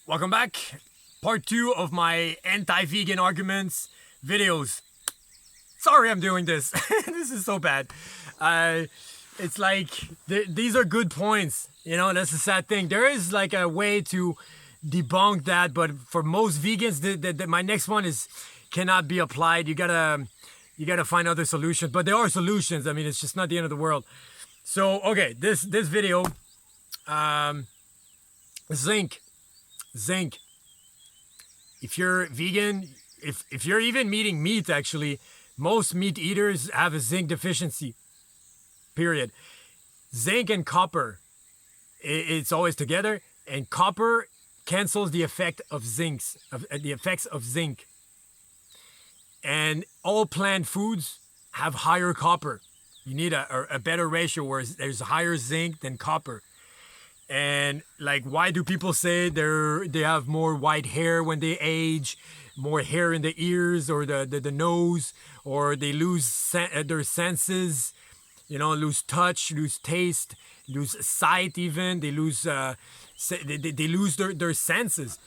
Welcome back. Part 2 of my anti-vegan arguments videos. Sorry I'm doing this. This is so bad. It's like, these are good points. You know, that's the sad thing. There is like a way to debunk that, but for most vegans, my next one is cannot be applied. You gotta find other solutions, but there are solutions. I mean, it's just not the end of the world. So, okay, this video, zinc. If you're vegan, if you're even eating meat, actually, most meat eaters have a zinc deficiency, period. Zinc and copper, it's always together, and copper cancels the effect of the effects of zinc. And all plant foods have higher copper. You need a better ratio where there's higher zinc than copper. And like, why do people say they have more white hair when they age, more hair in the ears or the nose, or they lose their senses, you know, lose touch, lose taste, lose sight, even they lose they lose their senses.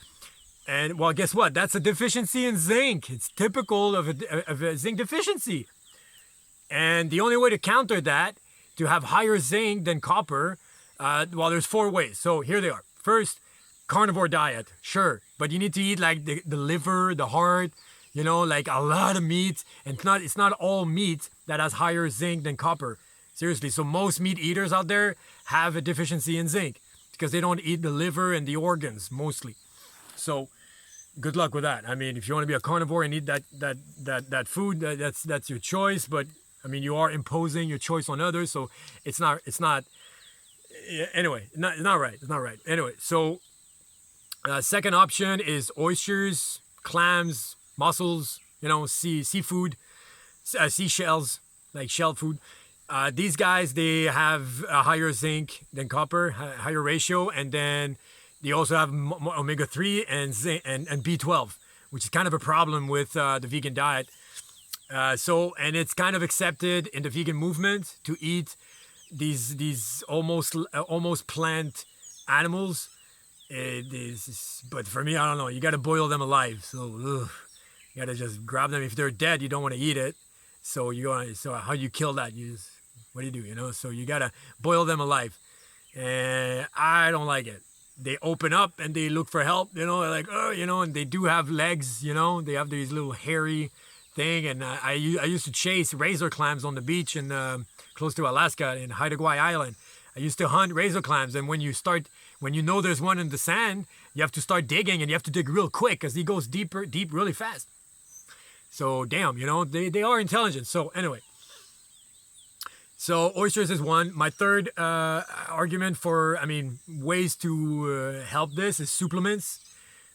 And well, guess what? That's a deficiency in zinc. It's typical of a zinc deficiency. And the only way to counter that, to have higher zinc than copper, well, there's 4 ways. So here they are. First, carnivore diet, sure, but you need to eat like the liver, the heart, you know, like a lot of meat. And it's not all meat that has higher zinc than copper. Seriously. So most meat eaters out there have a deficiency in zinc because they don't eat the liver and the organs mostly. So good luck with that. I mean, if you want to be a carnivore and eat that food, that's your choice. But I mean, you are imposing your choice on others, so it's not. Anyway, it's not right. Anyway, so second option is oysters, clams, mussels, you know, seafood, seashells, like shell food. These guys, they have a higher zinc than copper, higher ratio, and then they also have omega-3 and zinc and B12, which is kind of a problem with the vegan diet. And it's kind of accepted in the vegan movement to eat these almost plant animals. But for me, I don't know. You got to boil them alive. So you got to just grab them. If they're dead, you don't want to eat it. So how do you kill that? What do? You know? So you got to boil them alive. And I don't like it. They open up and they look for help. You know, like, oh, you know, and they do have legs. You know, they have these little hairy thing. And I used to chase razor clams on the beach in close to Alaska in Haida Gwaii Island. I used to hunt razor clams, and when you know there's one in the sand, you have to start digging, and you have to dig real quick because he goes deep really fast. So damn, you know, they are intelligent. So anyway, so oysters is one. My third argument for, ways to help this is supplements.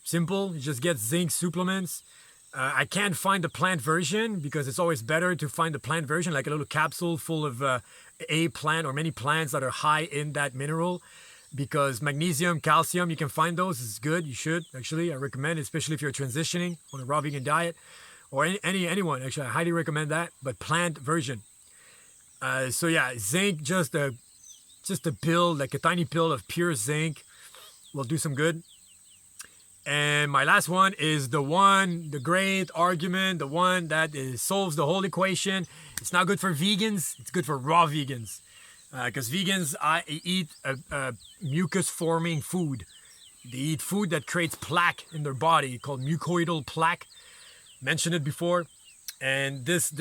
Simple, you just get zinc supplements. I can't find the plant version because it's always better to find the plant version, like a little capsule full of a plant or many plants that are high in that mineral. Because magnesium, calcium, you can find those. It's good. You should, actually. I recommend it, especially if you're transitioning on a raw vegan diet. Or anyone, actually. I highly recommend that. But plant version. So yeah, zinc, just a pill, like a tiny pill of pure zinc will do some good. And my last one is the great argument, the one that solves the whole equation. It's not good for vegans. It's good for raw vegans. Because vegans eat a mucus-forming food. They eat food that creates plaque in their body called mucoidal plaque. Mentioned it before. And this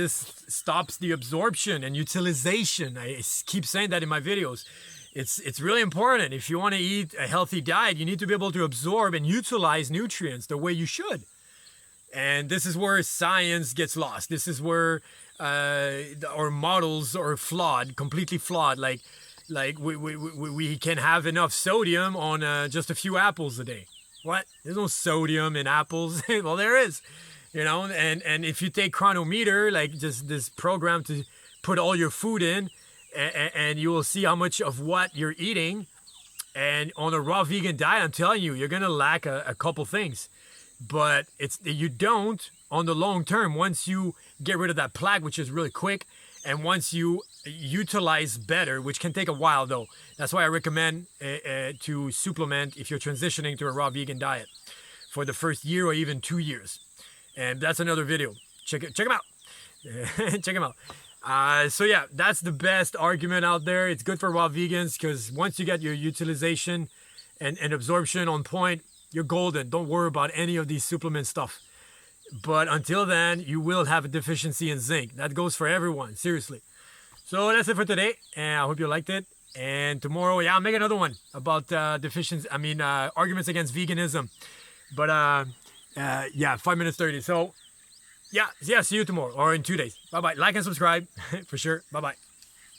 stops the absorption and utilization. I keep saying that in my videos. It's really important. If you want to eat a healthy diet, you need to be able to absorb and utilize nutrients the way you should. And this is where science gets lost. This is where our models are flawed, completely flawed. Like we can have enough sodium on just a few apples a day. What? There's no sodium in apples. Well, there is. You know, and if you take Chronometer, like just this program to put all your food in, and you will see how much of what you're eating. And on a raw vegan diet, I'm telling you, you're gonna lack a couple things. But you don't on the long term once you get rid of that plaque, which is really quick, and once you utilize better, which can take a while though. That's why I recommend to supplement if you're transitioning to a raw vegan diet for the first year or even 2 years. And that's another video. Check them out. Check them out. So yeah, that's the best argument out there. It's good for raw vegans because once you get your utilization and absorption on point, you're golden. Don't worry about any of these supplement stuff. But until then, you will have a deficiency in zinc. That goes for everyone, seriously. So that's it for today, and I hope you liked it. And tomorrow, yeah, I'll make another one about arguments against veganism. But yeah, 5 minutes 30. So yeah, see you tomorrow or in 2 days. Bye-bye. Like and subscribe for sure. Bye-bye.